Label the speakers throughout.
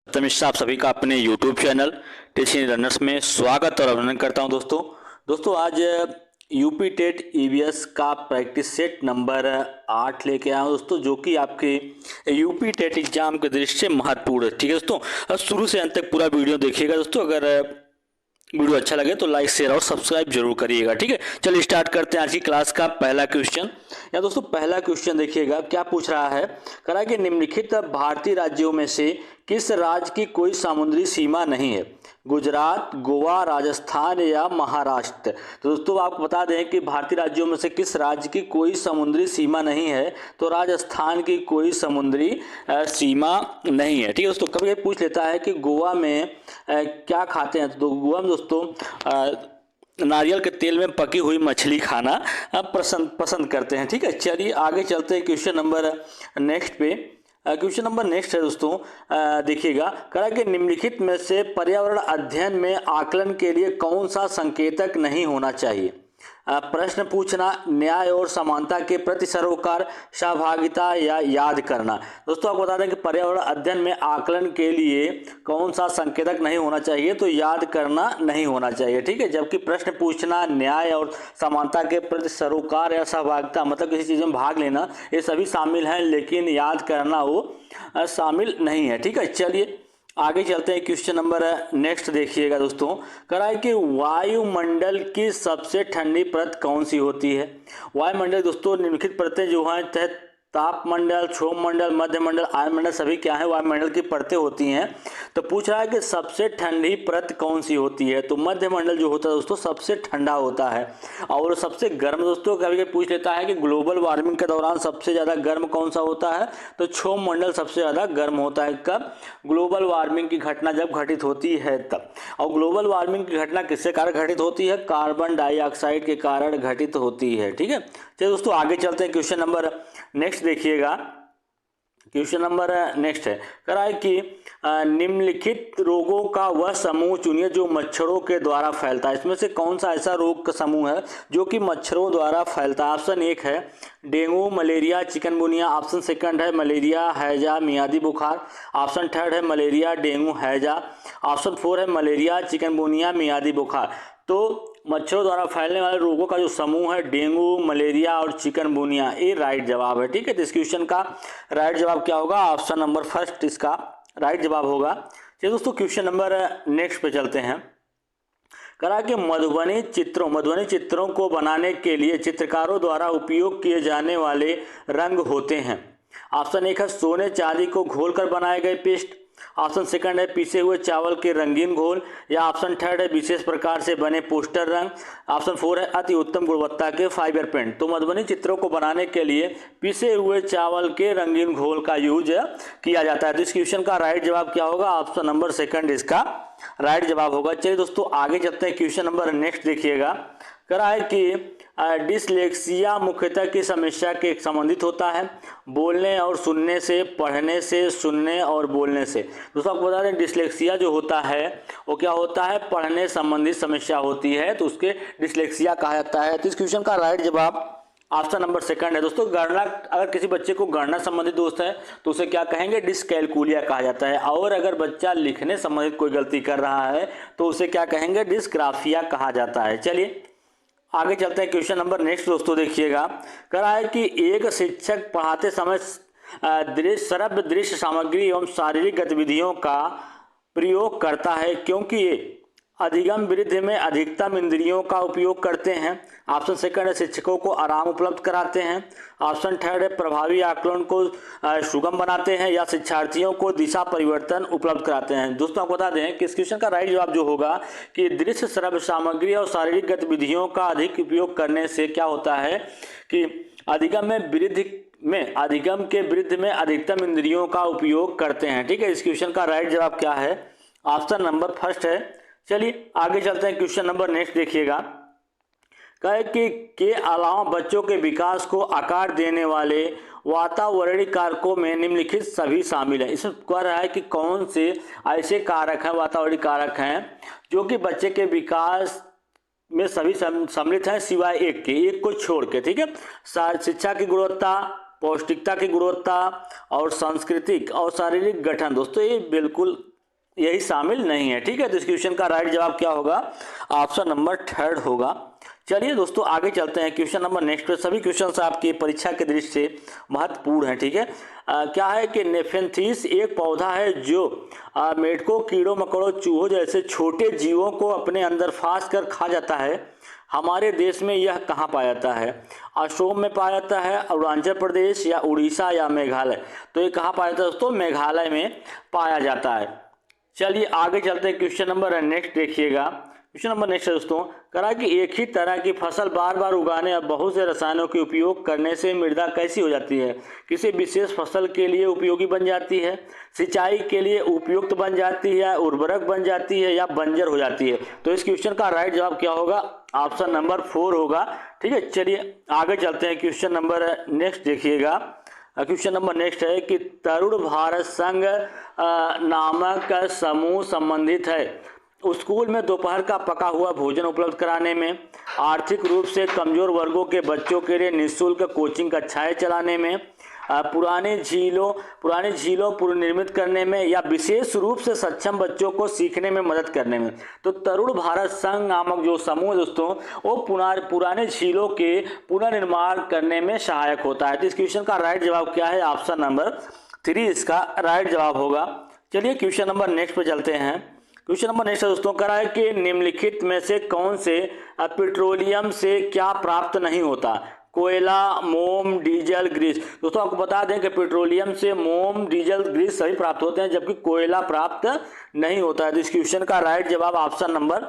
Speaker 1: मिश्रा आप सभी का अपने YouTube चैनल टीचिंग लर्नर्स में स्वागत और अभिनंदन करता हूं। दोस्तों आज यूपी टेट ईवीएस का प्रैक्टिस सेट नंबर 8 लेके आया हूं दोस्तों, जो कि आपके यूपी टेट एग्जाम के दृष्टि से महत्वपूर्ण है। ठीक है दोस्तों, शुरू से अंत तक पूरा वीडियो देखिएगा दोस्तों। अगर वीडियो अच्छा लगे तो लाइक शेयर और सब्सक्राइब जरूर करिएगा। ठीक है, चलिए स्टार्ट करते हैं आज की क्लास का पहला क्वेश्चन। या दोस्तों पहला क्वेश्चन देखिएगा, क्या पूछ रहा है। कह रहा है कि निम्नलिखित भारतीय राज्यों में से किस राज्य की कोई समुद्री सीमा नहीं है। गुजरात, गोवा, राजस्थान या महाराष्ट्र। तो दोस्तों आपको बता दें कि भारतीय राज्यों में से किस राज्य की कोई समुद्री सीमा नहीं है, तो राजस्थान की कोई समुद्री सीमा नहीं है। ठीक है दोस्तों, कभी कभी पूछ लेता है कि गोवा में क्या खाते हैं। तो गोवा में दोस्तों नारियल के तेल में पकी हुई मछली खाना पसंद करते हैं। ठीक है, चलिए आगे चलते हैं क्वेश्चन नंबर नेक्स्ट पे। क्वेश्चन नंबर नेक्स्ट है दोस्तों, देखिएगा। कहा कि निम्नलिखित में से पर्यावरण अध्ययन में आकलन के लिए कौन सा संकेतक नहीं होना चाहिए। प्रश्न पूछना, न्याय और समानता के प्रति सरोकार, सहभागिता या याद करना। दोस्तों आपको बता दें कि पर्यावरण अध्ययन में आकलन के लिए कौन सा संकेतक नहीं होना चाहिए, तो याद करना नहीं होना चाहिए। ठीक है, जबकि प्रश्न पूछना, न्याय और समानता के प्रति सरोकार या सहभागिता मतलब किसी चीज़ में भाग लेना, ये सभी शामिल हैं, लेकिन याद करना वो शामिल नहीं है। ठीक है, चलिए आगे चलते हैं। क्वेश्चन नंबर नेक्स्ट देखिएगा दोस्तों। कह रहा है कि वायुमंडल की सबसे ठंडी परत कौन सी होती है। वायुमंडल दोस्तों निम्नलिखित परतें जो हैं तहत तापमंडल, क्षोभमंडल, मध्यमंडल, आयनमंडल सभी क्या है वायुमंडल की परतें होती हैं। तो पूछ रहा है कि सबसे ठंडी परत कौन सी होती है। तो मध्यमंडल जो होता है दोस्तों सबसे ठंडा होता है। और सबसे गर्म दोस्तों कभी कभी पूछ लेता है कि ग्लोबल वार्मिंग के दौरान सबसे ज़्यादा गर्म कौन सा होता है। तो क्षोभमंडल सबसे ज़्यादा गर्म होता है। कब? ग्लोबल वार्मिंग की घटना जब घटित होती है तब। और ग्लोबल वार्मिंग की घटना किसके कारण घटित होती है? कार्बन डाइऑक्साइड के कारण घटित होती है। ठीक है, चलिए दोस्तों आगे चलते हैं। क्वेश्चन नंबर नेक्स्ट देखिएगा। क्वेश्चन नंबर नेक्स्ट है, कह रहा है कि निम्नलिखित रोगों का वह समूह चुनिए जो मच्छरों के द्वारा फैलता है। इसमें से कौन सा ऐसा रोग का समूह है जो कि मच्छरों द्वारा फैलता है। ऑप्शन 1 है dengue, malaria, chikungunya. Option second है मलेरिया, हैजा, मियादी बुखार। ऑप्शन थर्ड है मलेरिया, डेंगू, हैजा। ऑप्शन 4 है मलेरिया, चिकनगुनिया, मियादी बुखार। तो मच्छरों द्वारा फैलने वाले रोगों का जो समूह है डेंगू, मलेरिया और चिकनगुनिया, ये राइट जवाब है। ठीक है, तो इस क्वेश्चन का राइट जवाब क्या होगा? ऑप्शन नंबर फर्स्ट इसका राइट जवाब होगा। चलिए दोस्तों क्वेश्चन नंबर नेक्स्ट पे चलते हैं। कहा कि मधुबनी चित्रों को बनाने के लिए चित्रकारों द्वारा उपयोग किए जाने वाले रंग होते हैं। ऑप्शन 1 है सोने चांदी को घोलकर बनाए गए पेस्ट। ऑप्शन सेकंड है पीसे हुए चावल के रंगीन घोल। या ऑप्शन थर्ड है विशेष प्रकार से बने पोस्टर रंग। ऑप्शन 4 है अति उत्तम गुणवत्ता के फाइबर पेंट। तो मधुबनी चित्रों को बनाने के लिए पीसे हुए चावल के रंगीन घोल का यूज किया जाता है। तो इस क्वेश्चन का राइट जवाब क्या होगा? ऑप्शन नंबर सेकंड इसका राइट जवाब होगा। चलिए दोस्तों आगे चलते हैं। क्वेश्चन नंबर नेक्स्ट देखिएगा। कह रहा है कि डिसलेक्सिया मुख्यतः की समस्या के संबंधित होता है। बोलने और सुनने से, पढ़ने से, सुनने और बोलने से। दोस्तों आपको बता दें डिसलेक्सिया जो होता है वो क्या होता है? पढ़ने संबंधित समस्या होती है, तो उसके डिसलेक्सिया कहा जाता है। तो इस क्वेश्चन का राइट जवाब ऑप्शन नंबर सेकंड है। दोस्तों गणना, अगर किसी बच्चे को गणना संबंधित दोस्त है तो उसे क्या कहेंगे? डिसकैलकुलिया कहा जाता है। और अगर बच्चा लिखने संबंधित कोई गलती कर रहा है तो उसे क्या कहेंगे? डिस्ग्राफिया कहा जाता है। चलिए आगे चलते हैं। क्वेश्चन नंबर नेक्स्ट दोस्तों देखिएगा। कह रहा है कि एक शिक्षक पढ़ाते समय श्रव्य दृश्य सामग्री एवं शारीरिक गतिविधियों का प्रयोग करता है क्योंकि ये अधिगम वृद्धि में अधिकतम इंद्रियों का उपयोग करते हैं। ऑप्शन सेकंड है शिक्षकों को आराम उपलब्ध कराते हैं। ऑप्शन थर्ड है प्रभावी आकलन को सुगम बनाते हैं। या शिक्षार्थियों को दिशा परिवर्तन उपलब्ध कराते हैं। दोस्तों आपको बता दें कि इस क्वेश्चन का राइट जवाब जो होगा कि दृश्य श्रव्य सामग्री और शारीरिक गतिविधियों का अधिक उपयोग करने से क्या होता है कि अधिगम के वृद्धि में अधिकतम इंद्रियों का उपयोग करते हैं। ठीक है, इस क्वेश्चन का राइट जवाब क्या है? ऑप्शन नंबर फर्स्ट है। चलिए आगे चलते हैं। क्वेश्चन नंबर नेक्स्ट देखिएगा। कहे कि के अलावा बच्चों के विकास को आकार देने वाले वातावरणीय कारकों में निम्नलिखित सभी शामिल हैं। इसमें कह रहा है कि कौन से ऐसे कारक हैं, वातावरणीय कारक हैं जो कि बच्चे के विकास में सभी सम्मिलित हैं सिवाय एक के, एक को छोड़ के। ठीक है, शिक्षा की गुणवत्ता, पौष्टिकता की गुणवत्ता और सांस्कृतिक और शारीरिक गठन। दोस्तों ये बिल्कुल यही शामिल नहीं है। ठीक है, तो इस क्वेश्चन का राइट जवाब क्या होगा? ऑप्शन नंबर थर्ड होगा। चलिए दोस्तों आगे चलते हैं क्वेश्चन नंबर नेक्स्ट पे। सभी क्वेश्चन आपकी परीक्षा के दृष्टि से महत्वपूर्ण हैं। ठीक है, क्या है कि नेफेंथीस एक पौधा है जो मेढकों, कीड़ों मकोड़ों, चूहों जैसे छोटे जीवों को अपने अंदर फांस कर खा जाता है। हमारे देश में यह कहाँ पाया जाता है? असम में पाया जाता है, अरुणाचल प्रदेश या उड़ीसा या मेघालय? तो ये कहाँ पाया जाता है दोस्तों? मेघालय में पाया जाता है। चलिए आगे चलते हैं, क्वेश्चन नंबर नेक्स्ट देखिएगा। क्वेश्चन नंबर नेक्स्ट है दोस्तों, करा कि एक ही तरह की फसल बार बार उगाने और बहुत से रसायनों के उपयोग करने से मृदा कैसी हो जाती है? किसी विशेष फसल के लिए उपयोगी बन जाती है, सिंचाई के लिए उपयुक्त बन जाती है, उर्वरक बन जाती है या बंजर हो जाती है? तो इस क्वेश्चन का राइट जवाब क्या होगा? ऑप्शन नंबर 4 होगा। ठीक है, चलिए आगे चलते हैं, क्वेश्चन नंबर नेक्स्ट देखिएगा। क्वेश्चन नंबर नेक्स्ट है कि तरुण भारत संघ नामक समूह संबंधित है स्कूल में दोपहर का पका हुआ भोजन उपलब्ध कराने में, आर्थिक रूप से कमजोर वर्गों के बच्चों के लिए निःशुल्क कोचिंग कक्षाएं चलाने में, पुरानी झीलों पुनर्निर्मित करने में या विशेष रूप से सक्षम बच्चों को सीखने में मदद करने में। तो तरुण भारत संघ नामक जो समूह दोस्तों वो पुराने झीलों के पुनर्निर्माण करने में सहायक होता है। तो इस क्वेश्चन का राइट जवाब क्या है? ऑप्शन नंबर 3 इसका राइट जवाब होगा। चलिए क्वेश्चन नंबर नेक्स्ट पे चलते हैं। क्वेश्चन नंबर नेक्स्ट दोस्तों करा है कि निम्नलिखित में से कौन से पेट्रोलियम से क्या प्राप्त नहीं होता? कोयला, मोम, डीजल, ग्रीस। दोस्तों आपको बता दें कि पेट्रोलियम से मोम, डीजल, ग्रीस सभी प्राप्त होते हैं, जबकि कोयला प्राप्त नहीं होता है। तो इस क्वेश्चन का राइट जवाब ऑप्शन नंबर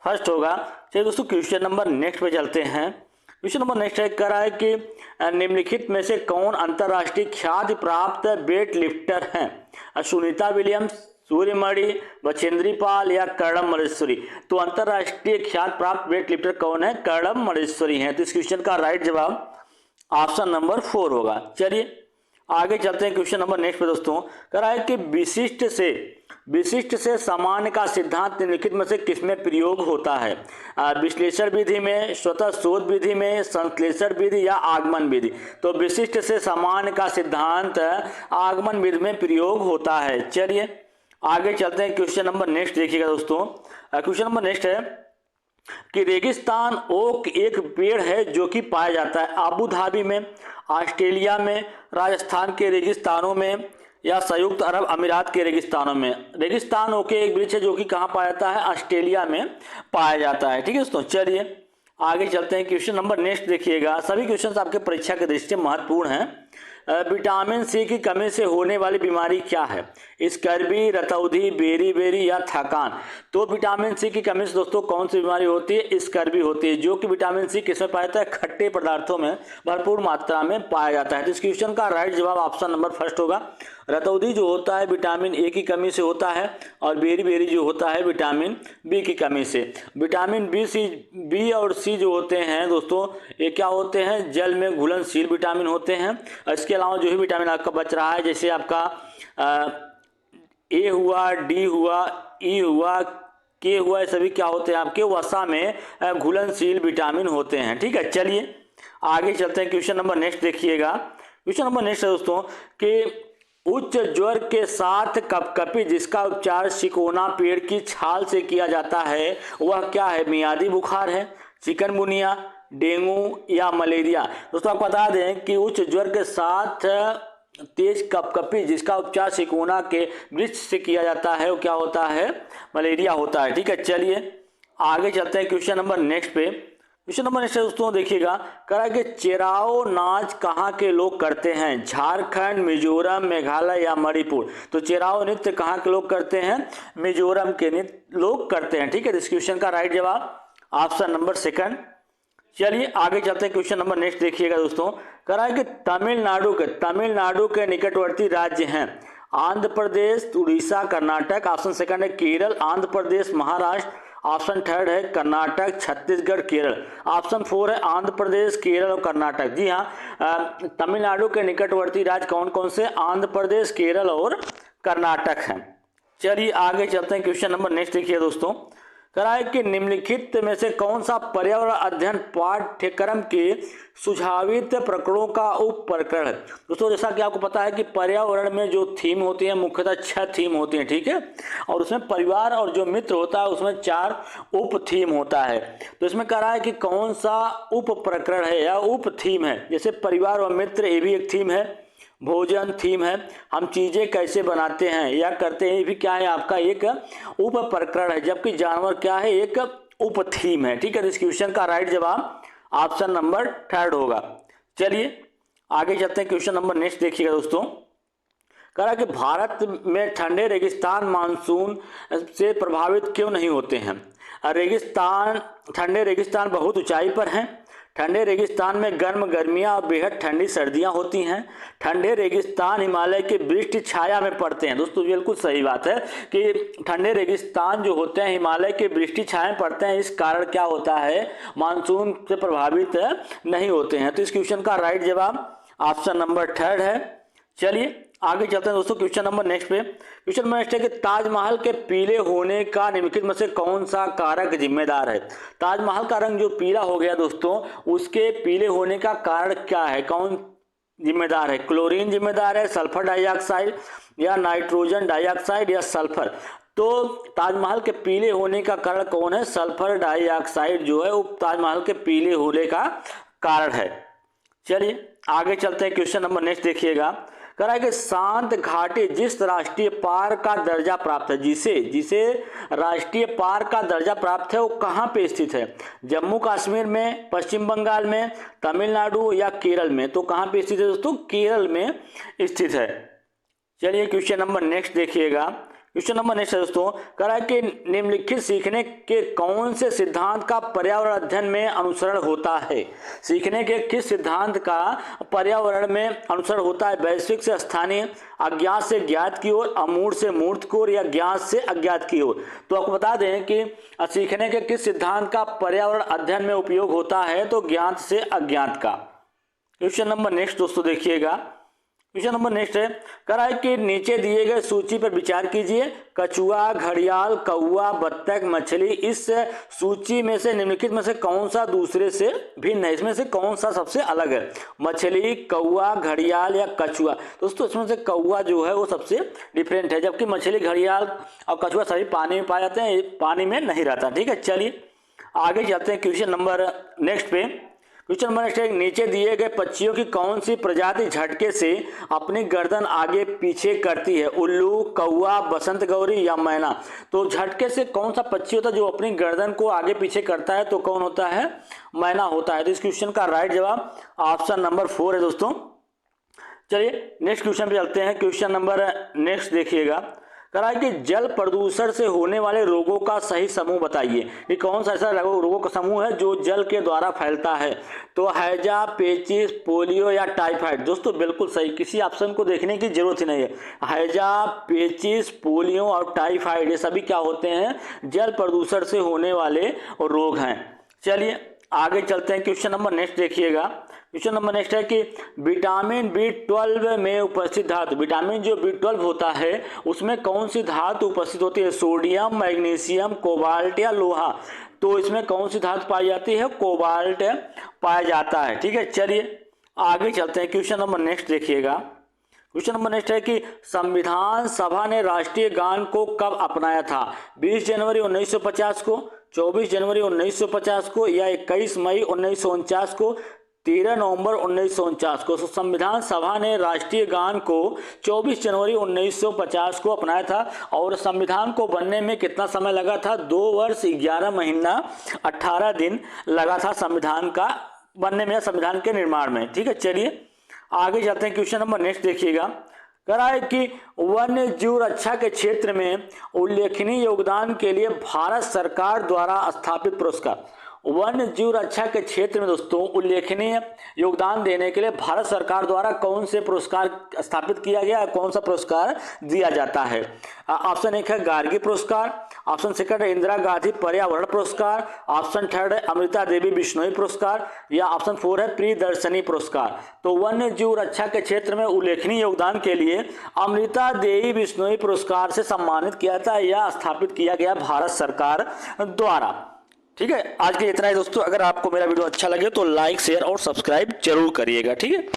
Speaker 1: फर्स्ट होगा। चलिए दोस्तों क्वेश्चन नंबर नेक्स्ट पे चलते हैं। क्वेश्चन नंबर नेक्स्ट है कह रहा है कि निम्नलिखित में से कौन अंतर्राष्ट्रीय ख्याति प्राप्त वेट लिफ्टर हैं? सुनीता विलियम्स, सूर्यमणि, बचेंद्री पाल या कर्णम मल्लेश्वरी? तो अंतर्राष्ट्रीय ख्याति प्राप्त वेट लिफ्टर कौन है? कर्णम मल्लेश्वरी हैं। तो इस क्वेश्चन का राइट जवाब ऑप्शन नंबर 4 होगा। चलिए आगे चलते हैं, क्वेश्चन नंबर नेक्स्ट पे दोस्तों कह रहा है कि विशिष्ट से सामान्य का सिद्धांत निम्नलिखित में से किसमें प्रयोग होता है? विश्लेषण विधि में, स्वतः शोध विधि में, संश्लेषण विधि या आगमन विधि? तो विशिष्ट से सामान्य का सिद्धांत आगमन विधि में प्रयोग होता है। चलिए आगे चलते हैं, क्वेश्चन नंबर नेक्स्ट देखिएगा दोस्तों। क्वेश्चन नंबर नेक्स्ट है कि रेगिस्तान ओक एक पेड़ है जो कि पाया जाता है अबू धाबी में, ऑस्ट्रेलिया में, राजस्थान के रेगिस्तानों में या संयुक्त अरब अमीरात के रेगिस्तानों में? रेगिस्तान ओक एक वृक्ष है जो कि कहाँ पाया जाता है? ऑस्ट्रेलिया में पाया जाता है। ठीक है दोस्तों, चलिए आगे चलते हैं, क्वेश्चन नंबर नेक्स्ट देखिएगा। सभी क्वेश्चन आपके परीक्षा के दृष्टि से महत्वपूर्ण हैं। विटामिन सी की कमी से होने वाली बीमारी क्या है? स्कर्वी, रतौंधी, बेरी या थकान? तो विटामिन सी की कमी से दोस्तों कौन सी बीमारी होती है? स्कर्वी होती है, जो कि विटामिन सी किसमें पाया जाता है? खट्टे पदार्थों में भरपूर मात्रा में पाया जाता है। तो इस क्वेश्चन का राइट जवाब ऑप्शन नंबर फर्स्ट होगा। रतौंधी जो होता है विटामिन ए की कमी से होता है, और बेरी जो होता है विटामिन बी की कमी से। विटामिन बी और सी जो होते हैं दोस्तों ये क्या होते हैं? जल में घुलनशील विटामिन होते हैं। इसके अलावा जो भी विटामिन आपका बच रहा है, जैसे आपका ए हुआ, डी हुआ, ई हुआ, के हुआ, ये सभी क्या होते हैं? आपके वसा में घुलनशील विटामिन होते हैं। ठीक है, चलिए आगे चलते हैं, क्वेश्चन नंबर नेक्स्ट देखिएगा। क्वेश्चन नंबर नेक्स्ट है दोस्तों कि उच्च ज्वर के साथ कपकपी जिसका उपचार सिकोना पेड़ की छाल से किया जाता है वह क्या है? मियादी बुखार है, चिकनगुनिया, डेंगू या मलेरिया? दोस्तों आपको बता दें कि उच्च ज्वर के साथ तेज कपकपी जिसका उपचार सिकोना के वृक्ष से किया जाता है वो क्या होता है? मलेरिया होता है। ठीक है, चलिए आगे चलते हैं, क्वेश्चन नंबर नेक्स्ट पे। क्वेश्चन नंबर नेक्स्ट दोस्तों देखिएगा, कहा कि चेराओ नाच कहाँ के लोग करते हैं? झारखंड, मिजोरम, मेघालय या मणिपुर? तो चेराओ नृत्य कहाँ के लोग करते हैं? मिजोरम के नृत्य लोग करते हैं। ठीक है, इस क्वेश्चन का राइट जवाब ऑप्शन नंबर सेकंड। चलिए आगे चलते हैं, क्वेश्चन नंबर नेक्स्ट देखिएगा दोस्तों। कह रहा है कि तमिलनाडु के निकटवर्ती राज्य हैं आंध्र प्रदेश, उड़ीसा, कर्नाटक। ऑप्शन सेकंड है केरल, आंध्र प्रदेश, महाराष्ट्र। ऑप्शन थर्ड है कर्नाटक, छत्तीसगढ़, केरल। ऑप्शन 4 है आंध्र प्रदेश, केरल और कर्नाटक। जी हाँ, तमिलनाडु के निकटवर्ती राज्य कौन कौन से? आंध्र प्रदेश, केरल और कर्नाटक हैं। चलिए आगे चलते हैं, क्वेश्चन नंबर नेक्स्ट देखिए दोस्तों। कराए कि निम्नलिखित में से कौन सा पर्यावरण अध्ययन पाठ्यक्रम के सुझावित प्रकरणों का उप प्रकरण है। दोस्तों जैसा कि आपको पता है कि पर्यावरण में जो थीम होती है मुख्यतः 6 थीम होती हैं, ठीक है, और उसमें परिवार और जो मित्र होता है उसमें 4 उप थीम होता है। तो इसमें कह रहा है कि कौन सा उप प्रकरण है या उप थीम है। जैसे परिवार और मित्र ये भी एक थीम है, भोजन थीम है, हम चीजें कैसे बनाते हैं या करते हैं ये भी क्या है आपका एक उप प्रकरण है, जबकि जानवर क्या है एक उप थीम है। ठीक है, इस क्वेश्चन का राइट जवाब ऑप्शन नंबर 3 होगा। चलिए आगे चलते हैं, क्वेश्चन नंबर नेक्स्ट देखिएगा दोस्तों। कह रहा है कि भारत में ठंडे रेगिस्तान मानसून से प्रभावित क्यों नहीं होते हैं। ठंडे रेगिस्तान बहुत ऊंचाई पर हैं। ठंडे रेगिस्तान में गर्म गर्मियां और बेहद ठंडी सर्दियां होती हैं। ठंडे रेगिस्तान हिमालय के वृक्ष छाया में पड़ते हैं। दोस्तों बिल्कुल सही बात है कि ठंडे रेगिस्तान जो होते हैं हिमालय के वृक्ष छाया में पड़ते हैं, इस कारण क्या होता है मानसून से प्रभावित नहीं होते हैं। तो इस क्वेश्चन का राइट जवाब ऑप्शन नंबर 3 है। चलिए आगे चलते हैं दोस्तों, क्वेश्चन नंबर नेक्स्ट पे। क्वेश्चन नंबर नेक्स्ट है कि ताजमहल के पीले होने का निम्नलिखित में से कौन सा कारक जिम्मेदार है। ताजमहल का रंग जो पीला हो गया दोस्तों, उसके पीले होने का कारण क्या है, कौन जिम्मेदार है। क्लोरीन जिम्मेदार है, सल्फर डाइऑक्साइड या नाइट्रोजन डाइऑक्साइड या सल्फर। तो ताजमहल के पीले होने का कारण कौन है, सल्फर डाइऑक्साइड जो है वो ताजमहल के पीले होने का कारण है। चलिए आगे चलते हैं, क्वेश्चन नंबर नेक्स्ट देखिएगा। कह रहा है कि शांत घाटी जिस राष्ट्रीय पार्क का दर्जा प्राप्त है, जिसे राष्ट्रीय पार्क का दर्जा प्राप्त है वो कहाँ पे स्थित है। जम्मू कश्मीर में, पश्चिम बंगाल में, तमिलनाडु या केरल में। तो कहाँ पे स्थित है दोस्तों, केरल में स्थित है। चलिए क्वेश्चन नंबर नेक्स्ट देखिएगा। क्वेश्चन नंबर नेक्स्ट है दोस्तों, कह रहा है कि निम्नलिखित सीखने के कौन से सिद्धांत का पर्यावरण अध्ययन में अनुसरण होता है। सीखने के किस सिद्धांत का पर्यावरण में अनुसरण होता है। वैश्विक से स्थानीय, अज्ञात से ज्ञात की ओर, अमूर्त से मूर्त की ओर या ज्ञात से अज्ञात की ओर। तो आपको बता दें कि सीखने के किस सिद्धांत का पर्यावरण अध्ययन में उपयोग होता है, तो ज्ञात से अज्ञात का। क्वेश्चन नंबर नेक्स्ट दोस्तों देखिएगा। क्वेश्चन नंबर नेक्स्ट है, कह रहा है कि नीचे दिए गए सूची पर विचार कीजिए। कछुआ, घड़ियाल, कौवा, बत्तख, मछली, इस सूची में से निम्नलिखित में से कौन सा दूसरे से भिन्न है। इसमें से कौन सा सबसे अलग है, मछली, कौवा, घड़ियाल या कछुआ। दोस्तों इसमें से कौवा जो है वो सबसे डिफरेंट है, जबकि मछली, घड़ियाल और कछुआ सभी पानी में पाए जाते हैं, पानी में नहीं रहता। ठीक है, चलिए आगे चलते हैं क्वेश्चन नंबर नेक्स्ट पे। क्वेश्चन नंबर नेक्स्ट है, नीचे दिए गए पक्षियों की कौन सी प्रजाति झटके से अपनी गर्दन आगे पीछे करती है। उल्लू, कौवा, बसंत गौरी या मैना। तो झटके से कौन सा पक्षी होता है जो अपनी गर्दन को आगे पीछे करता है, तो कौन होता है, मैना होता है। तो इस क्वेश्चन का राइट जवाब ऑप्शन नंबर 4 है दोस्तों। चलिए नेक्स्ट क्वेश्चन पे चलते हैं। क्वेश्चन नंबर नेक्स्ट देखिएगा। कह रहा है कि जल प्रदूषण से होने वाले रोगों का सही समूह बताइए। ये कौन सा ऐसा रोगों का समूह है जो जल के द्वारा फैलता है। तो हैजा, पेचिस, पोलियो या टाइफाइड। दोस्तों बिल्कुल सही, किसी ऑप्शन को देखने की जरूरत ही नहीं है। हैजा, पेचिस, पोलियो और टाइफाइड ये सभी क्या होते हैं, जल प्रदूषण से होने वाले रोग हैं। चलिए आगे चलते हैं, क्वेश्चन नंबर नेक्स्ट देखिएगा। क्वेश्चन नंबर नेक्स्ट है कि विटामिन B12 में उपस्थित धातु, विटामिन जो B12 होता है उसमें कौन सी धातु उपस्थित होती है। सोडियम, मैग्नीशियम, कोबाल्ट या लोहा। तो इसमें कौन सी धातु पाई जाती है, कोबाल्ट पाया जाता है। ठीक है, चलिए आगे चलते हैं, क्वेश्चन नंबर नेक्स्ट देखिएगा। क्वेश्चन नंबर नेक्स्ट है कि संविधान सभा ने राष्ट्रीय गान को कब अपनाया था। 20 जनवरी 1950 को, 24 जनवरी 1950 को या 21 मई 1949 को, 13 नवंबर 1949 को। संविधान सभा ने राष्ट्रीय गान को 24 जनवरी 1950 को अपनाया था। और संविधान को बनने में कितना समय लगा था, 2 वर्ष 11 महीना 18 दिन लगा था संविधान का बनने में, संविधान के निर्माण में। ठीक है, चलिए आगे जाते हैं, क्वेश्चन नंबर नेक्स्ट देखिएगा। कह रहा है कि वन्य जीव रक्षा के क्षेत्र में उल्लेखनीय योगदान के लिए भारत सरकार द्वारा स्थापित पुरस्कार। वन्य जीव रक्षा के क्षेत्र में दोस्तों उल्लेखनीय योगदान देने के लिए भारत सरकार द्वारा कौन से पुरस्कार स्थापित किया गया है, कौन सा पुरस्कार दिया जाता है। ऑप्शन 1 है गार्गी पुरस्कार, ऑप्शन सेकंड है इंदिरा गांधी पर्यावरण पुरस्कार, ऑप्शन थर्ड है अमृता देवी बिश्नोई पुरस्कार, या ऑप्शन फोर है प्रियदर्शनी पुरस्कार। तो वन्य जीव रक्षा के क्षेत्र में उल्लेखनीय योगदान के लिए अमृता देवी बिश्नोई पुरस्कार से सम्मानित किया था या स्थापित किया गया भारत सरकार द्वारा। ठीक है, आज के इतना ही दोस्तों। अगर आपको मेरा वीडियो अच्छा लगे तो लाइक शेयर और सब्सक्राइब जरूर करिएगा। ठीक है।